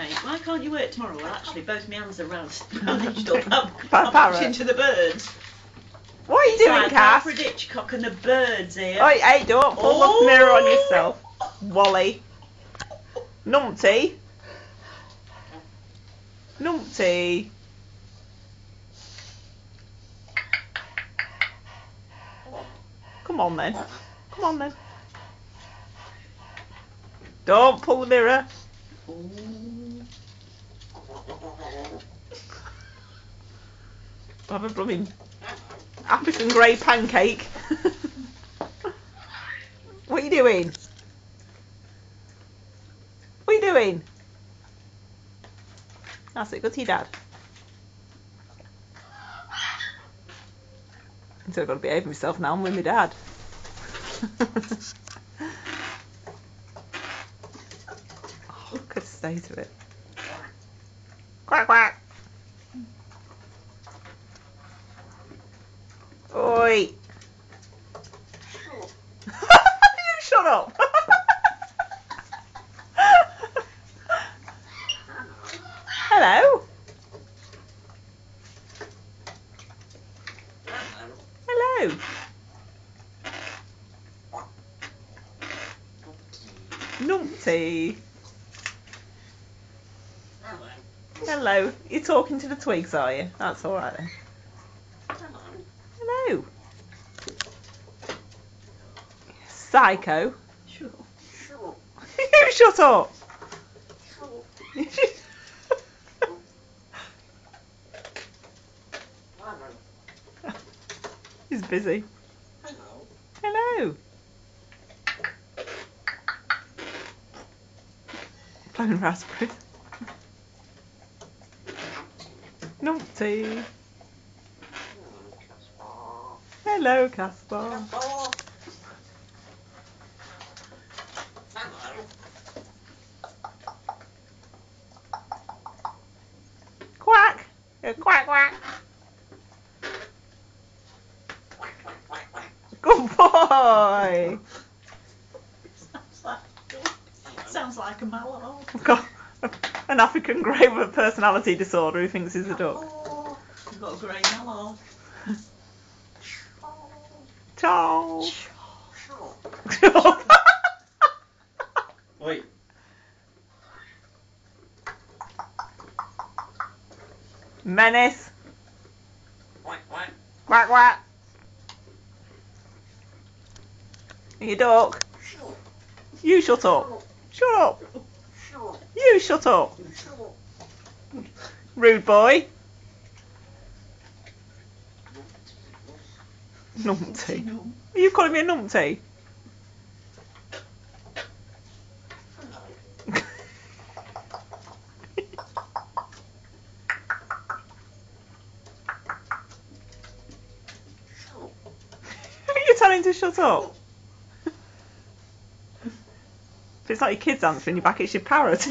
mate. Why can't you work tomorrow? Well, actually, both my hands are bandaged up. Parrot. I'm pushing to the birds. What are you It's doing, like Cass? Alfred Hitchcock and the birds here. Oh, hey, don't pull the mirror on yourself, Wally. Numpty. Numpty. Come on then. Come on then. Don't pull the mirror. Have a blooming African grey pancake. What are you doing? What are you doing? That's it, go to your dad. So I've got to behave myself now, I'm with my dad. Oh, look at the state of it. Quack quack. Oi. You shut up. Hello. Hello. Numpty. Hello. You're talking to the twigs, are you? That's alright then. Hello. Psycho. Sure. You shut up. He's busy. Hello. Playing raspberries. Numpty. Hello, Casper. Quack. Quack quack. Good boy. Sounds like a mallow. I've got an African grey with personality disorder who thinks he's a duck. You've got a grey mallow. Ciao. Wait. Menace. Quack, quack. Quack quack. You duck. You shut up. Shut up. You shut up. Rude boy. Numpty. Are you calling me a numpty? Are you telling to shut up? If it's not your kids answering you back, it's your parrot.